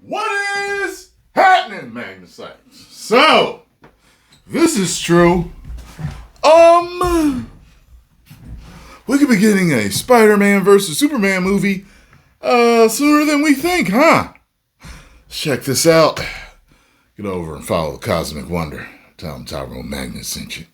What is happening, Magnus? So, this is true. We could be getting a Spider-Man versus Superman movie sooner than we think, huh? Check this out. Get over and follow the Cosmic Wonder. Tell them Tyrone Magnus sent you.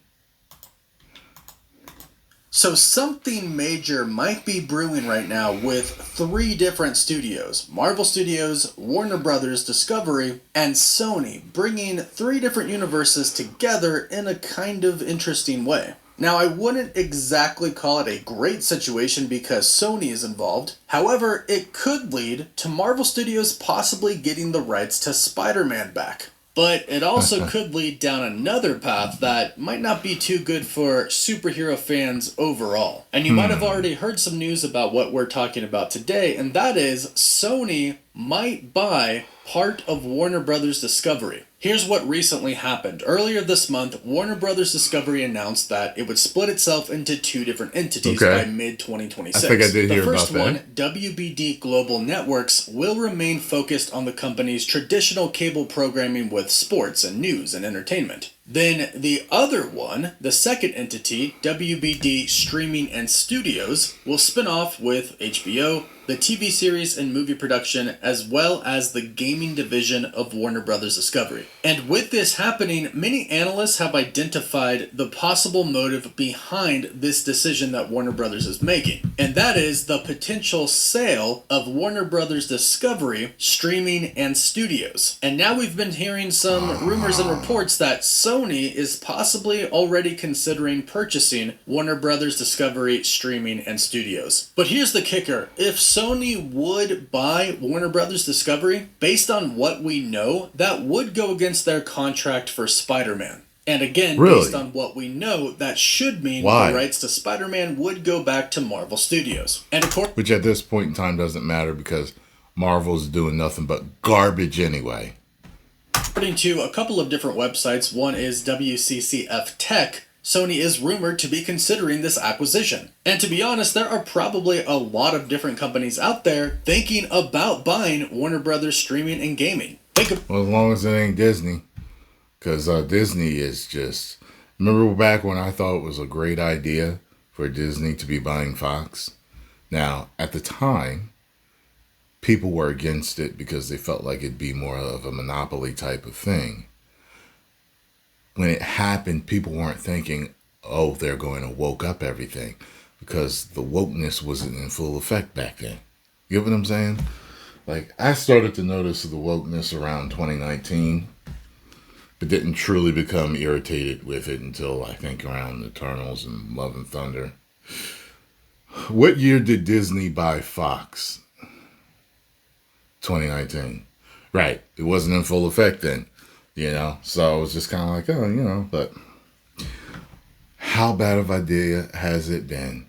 So something major might be brewing right now with 3 different studios. Marvel Studios, Warner Brothers Discovery, and Sony, bringing 3 different universes together in a kind of interesting way. Now, I wouldn't exactly call it a great situation because Sony is involved. However, it could lead to Marvel Studios possibly getting the rights to Spider-Man back. But it also could lead down another path that might not be too good for superhero fans overall. And you might have already heard some news about what we're talking about today, and that is Sony might buy part of Warner Brothers Discovery. Here's what recently happened. Earlier this month, Warner Brothers Discovery announced that it would split itself into 2 different entities by mid-2026. I think I did hear about that. The first one, WBD Global Networks, will remain focused on the company's traditional cable programming with sports and news and entertainment. Then the other one, the second entity, WBD Streaming and Studios, will spin off with HBO, the TV series and movie production, as well as the gaming division of Warner Brothers Discovery. And with this happening, many analysts have identified the possible motive behind this decision that Warner Brothers is making. And that is the potential sale of Warner Brothers Discovery, Streaming and Studios. And now we've been hearing some rumors and reports that Sony is possibly already considering purchasing Warner Brothers Discovery, Streaming and Studios. But here's the kicker. If Sony would buy Warner Brothers Discovery, based on what we know, that would go against their contract for Spider-Man. And again, based on what we know, that should mean the rights to Spider-Man would go back to Marvel Studios. And which at this point in time doesn't matter because Marvel's doing nothing but garbage anyway. According to a couple of different websites, one is WCCF Tech, Sony is rumored to be considering this acquisition. And to be honest, there are probably a lot of different companies out there thinking about buying Warner Brothers Streaming and Gaming. Well, as long as it ain't Disney. Because Disney is just... Remember back when I thought it was a great idea for Disney to be buying Fox? Now, at the time, people were against it because they felt like it'd be more of a monopoly type of thing. When it happened, people weren't thinking, oh, they're going to woke up everything, because the wokeness wasn't in full effect back then. You get what I'm saying? Like, I started to notice the wokeness around 2019, but didn't truly become irritated with it until I think around Eternals and Love and Thunder. What year did Disney buy Fox? 2019. Right. It wasn't in full effect then. You know, so I was just kind of like, oh, you know, but how bad of an idea has it been?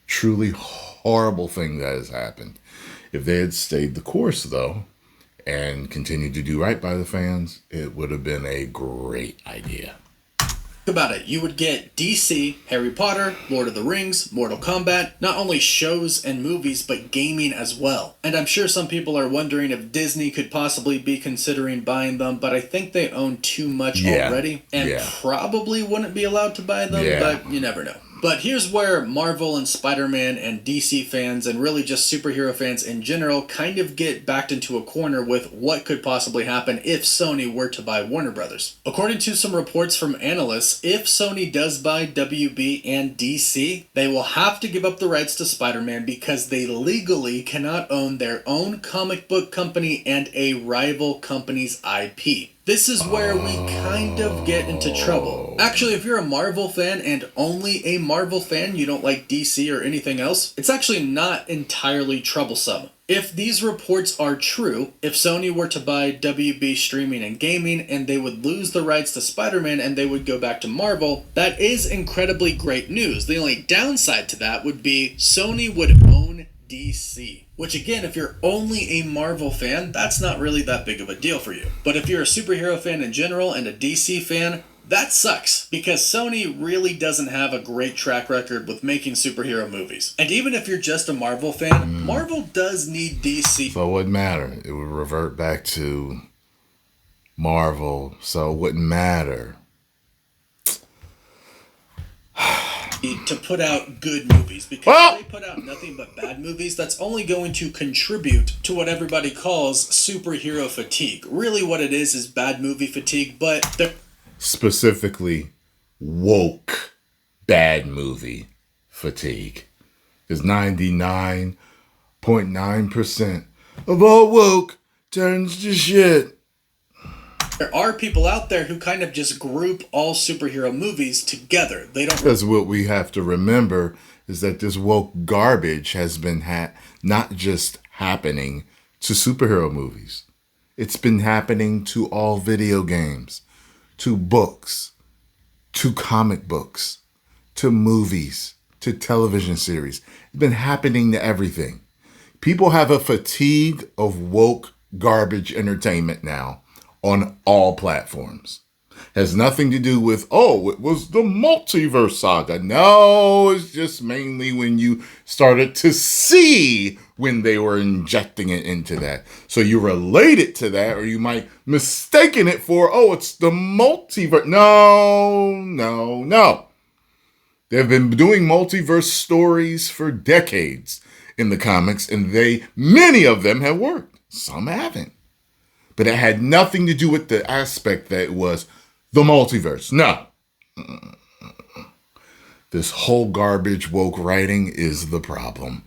Truly horrible thing that has happened. If they had stayed the course, though, and continued to do right by the fans, it would have been a great idea. Think about it. You would get DC, Harry Potter, Lord of the Rings, Mortal Kombat, not only shows and movies, but gaming as well. And I'm sure some people are wondering if Disney could possibly be considering buying them, but I think they own too much already, and probably wouldn't be allowed to buy them, but you never know. But here's where Marvel and Spider-Man and DC fans, and really just superhero fans in general, kind of get backed into a corner with what could possibly happen if Sony were to buy Warner Brothers. According to some reports from analysts, if Sony does buy WB and DC, they will have to give up the rights to Spider-Man because they legally cannot own their own comic book company and a rival company's IP. This is where we kind of get into trouble. Actually, if you're a Marvel fan and only a Marvel fan, you don't like DC or anything else, it's actually not entirely troublesome. If these reports are true, if Sony were to buy WB Streaming and Gaming and they would lose the rights to Spider-Man and they would go back to Marvel, that is incredibly great news. The only downside to that would be Sony would own DC. Which again, if you're only a Marvel fan, that's not really that big of a deal for you. But if you're a superhero fan in general and a DC fan, That sucks, because Sony really doesn't have a great track record with making superhero movies. And even if you're just a Marvel fan, Marvel does need DC So it wouldn't matter. It would revert back to Marvel, so it wouldn't matter. to put out good movies, because if they put out nothing but bad movies, that's only going to contribute to what everybody calls superhero fatigue. Really what it is bad movie fatigue, but they're Specifically, woke bad movie fatigue. Because 99.9% of all woke turns to shit. there are people out there who kind of just group all superhero movies together. They don't. Because what we have to remember is that this woke garbage has been not just happening to superhero movies. It's been happening to all video games, to books, to comic books, to movies, to television series. It's been happening to everything. People have a fatigue of woke garbage entertainment now on all platforms. Has nothing to do with, oh, it was the multiverse saga. No, it's just mainly when you started to see when they were injecting it into that. So you relate it to that, or you might mistaken it for, oh, it's the multiverse. No. They've been doing multiverse stories for decades in the comics, and many of them have worked. Some haven't. But it had nothing to do with the aspect that it was the multiverse. No. This whole garbage woke writing is the problem.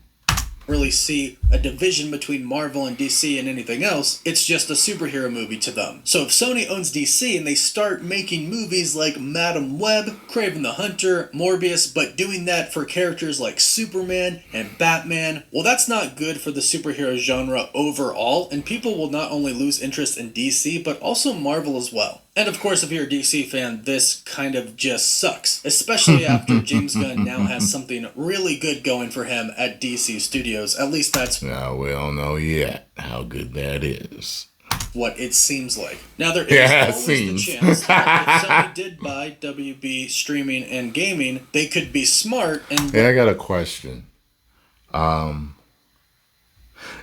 Really see a division between Marvel and DC and anything else. It's just a superhero movie to them. So if Sony owns DC and they start making movies like Madam Web, Kraven the Hunter, Morbius, but doing that for characters like Superman and Batman, well, that's not good for the superhero genre overall, and people will not only lose interest in DC, but also Marvel as well. And of course, if you're a DC fan, this kind of just sucks. Especially after James Gunn now has something really good going for him at DC Studios. At least that's Now, we don't know yet how good that is. what it seems like. Now, there is always the chance that if Sony did buy WB Streaming and Gaming, they could be smart and... Hey, I got a question.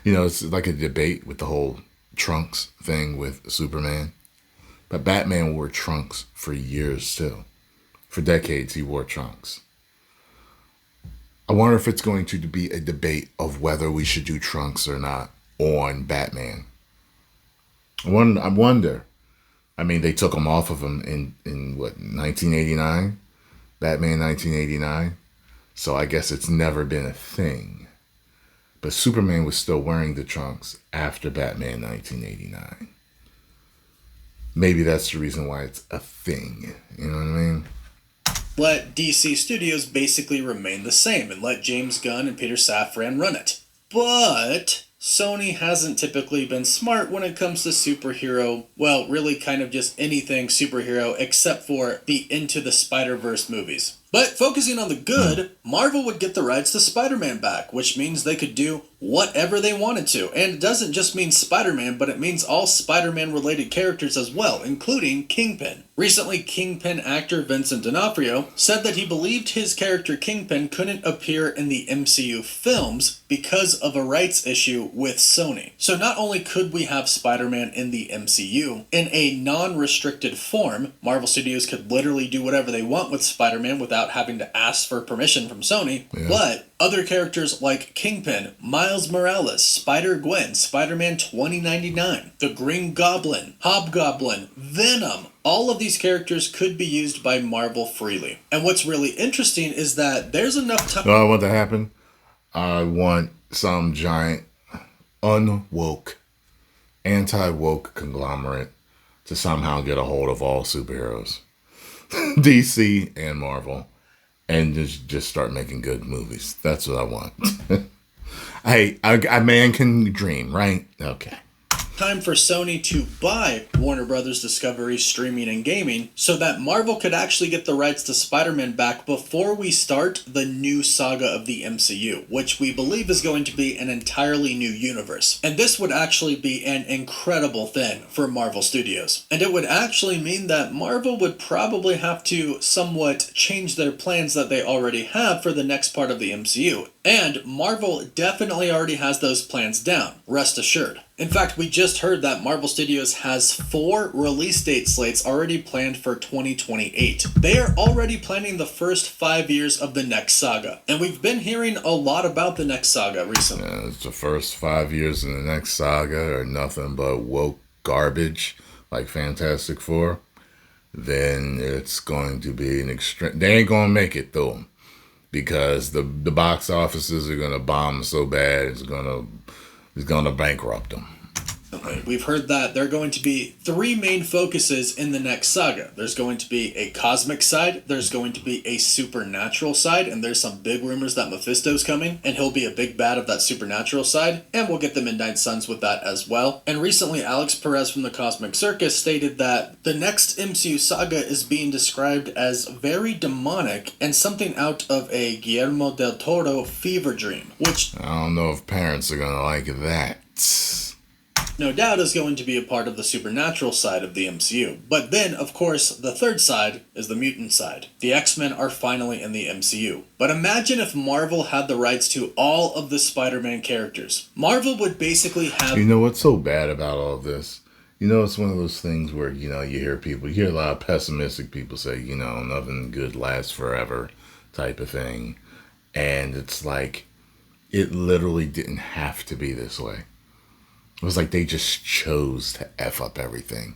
It's like a debate with the whole trunks thing with Superman. But Batman wore trunks for years, too. For decades, he wore trunks. I wonder if it's going to be a debate of whether we should do trunks or not on Batman. I wonder. I mean, they took him off of him in 1989? Batman 1989? So I guess it's never been a thing. But Superman was still wearing the trunks after Batman 1989. Maybe that's the reason why it's a thing. You know what I mean? Let DC Studios basically remain the same and let James Gunn and Peter Safran run it. But Sony hasn't typically been smart when it comes to superhero, well, really kind of just anything superhero except for the Into the Spider-Verse movies. But focusing on the good, Marvel would get the rights to Spider-Man back, which means they could do whatever they wanted to. And it doesn't just mean Spider-Man, but it means all Spider-Man related characters as well, including Kingpin. Recently, Kingpin actor Vincent D'Onofrio said that he believed his character Kingpin couldn't appear in the MCU films because of a rights issue with Sony. So not only could we have Spider-Man in the MCU, in a non-restricted form, Marvel Studios could literally do whatever they want with Spider-Man without having to ask for permission from Sony, but other characters like Kingpin, Miles Morales, Spider-Gwen, Spider-Man 2099, the Green Goblin, Hobgoblin, Venom, all of these characters could be used by Marvel freely. And what's really interesting is that there's enough time... You know what I want to happen? I want some giant unwoke, anti-woke conglomerate to somehow get a hold of all superheroes. DC and Marvel. And just start making good movies. That's what I want. Hey, a man can dream, right? Okay. Time for Sony to buy Warner Brothers Discovery Streaming and Gaming so that Marvel could actually get the rights to Spider-Man back before we start the new saga of the MCU, which we believe is going to be an entirely new universe. And this would actually be an incredible thing for Marvel Studios. And it would actually mean that Marvel would probably have to somewhat change their plans that they already have for the next part of the MCU. And Marvel definitely already has those plans down, rest assured. In fact, we just heard that Marvel Studios has 4 release date slates already planned for 2028. They are already planning the first 5 years of the next saga. And we've been hearing a lot about the next saga recently. Yeah, it's the first 5 years in the next saga are nothing but woke garbage like Fantastic Four. Then it's going to be an extreme... They ain't going to make it though. Because the box offices are going to bomb so bad, it's going to bankrupt them. We've heard that there are going to be 3 main focuses in the next saga. There's going to be a cosmic side, there's going to be a supernatural side, and there's some big rumors that Mephisto's coming, and he'll be a big bad of that supernatural side, and we'll get the Midnight Suns with that as well. And recently, Alex Perez from the Cosmic Circus stated that the next MCU saga is being described as very demonic and something out of a Guillermo del Toro fever dream, which I don't know if parents are going to like that. no doubt is going to be a part of the supernatural side of the MCU. But then, of course, the third side is the mutant side. The X-Men are finally in the MCU. But imagine if Marvel had the rights to all of the Spider-Man characters. Marvel would basically have... You know what's so bad about all this? You know, it's one of those things where, you hear a lot of pessimistic people say, nothing good lasts forever type of thing. And it's like, it literally didn't have to be this way. It was like they just chose to F up everything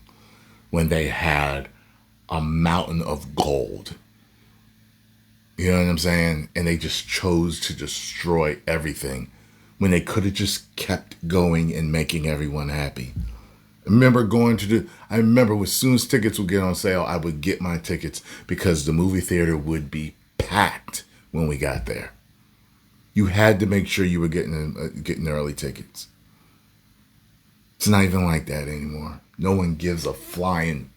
when they had a mountain of gold. You know what I'm saying? And they just chose to destroy everything when they could have just kept going and making everyone happy. I remember as soon as tickets would get on sale, I would get my tickets because the movie theater would be packed when we got there. You had to make sure you were getting early tickets. It's not even like that anymore. No one gives a flying...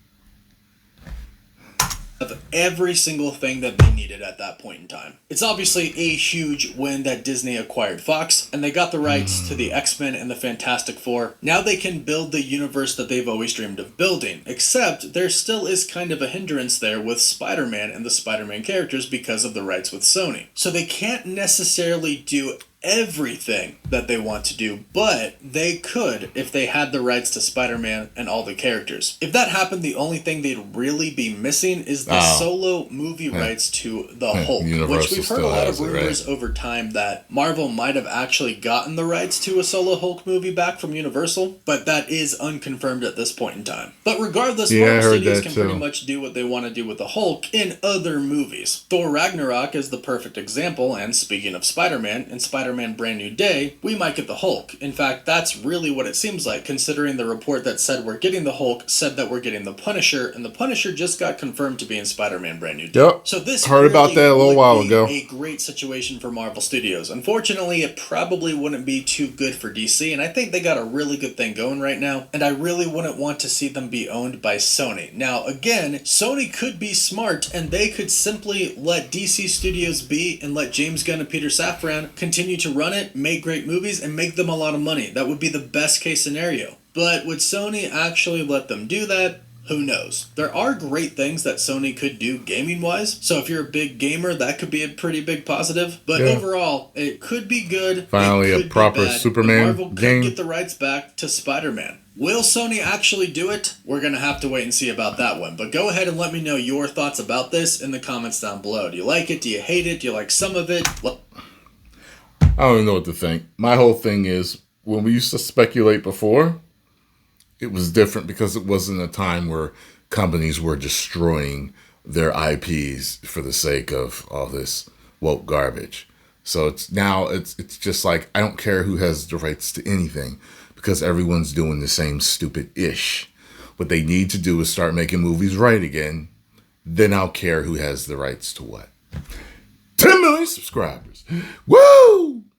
of every single thing that they needed at that point in time. It's obviously a huge win that Disney acquired Fox, and they got the rights to the X-Men and the Fantastic Four. Now they can build the universe that they've always dreamed of building, except there still is kind of a hindrance there with Spider-Man and the Spider-Man characters because of the rights with Sony. So they can't necessarily do everything that they want to do, but they could if they had the rights to Spider-Man and all the characters. If that happened, the only thing they'd really be missing is the solo movie rights to the Hulk, which we've heard a lot of rumors over time that Marvel might have actually gotten the rights to a solo Hulk movie back from Universal, but that is unconfirmed at this point in time. But regardless, Marvel Studios can pretty much do what they want to do with the Hulk in other movies. Thor Ragnarok is the perfect example, and speaking of Spider-Man, in Spider-Man Brand New Day, we might get the Hulk. In fact, that's really what it seems like, considering the report that said we're getting the Hulk said that we're getting the Punisher, and the Punisher just got confirmed to be in Spider-Man Brand New Day. Yep. So this heard really about that a little while ago. A great situation for Marvel Studios. Unfortunately, it probably wouldn't be too good for DC, and I think they got a really good thing going right now, and I really wouldn't want to see them be owned by Sony. Now, again, Sony could be smart, and they could simply let DC Studios be and let James Gunn and Peter Safran continue to run it, make great movies, and make them a lot of money. That would be the best case scenario. But would Sony actually let them do that? Who knows? There are great things that Sony could do gaming-wise, so if you're a big gamer, that could be a pretty big positive. But overall, it could be good. Finally, a proper Superman Marvel could game. Get the rights back to Spider-Man. Will Sony actually do it? We're going to have to wait and see about that one. But go ahead and let me know your thoughts about this in the comments down below. Do you like it? Do you hate it? Do you like some of it? I don't even know what to think. My whole thing is, when we used to speculate before, it was different because it wasn't a time where companies were destroying their IPs for the sake of all this woke garbage. So it's just like, I don't care who has the rights to anything because everyone's doing the same stupid ish. What they need to do is start making movies right again. Then I'll care who has the rights to what. 10 million subscribers. Woo!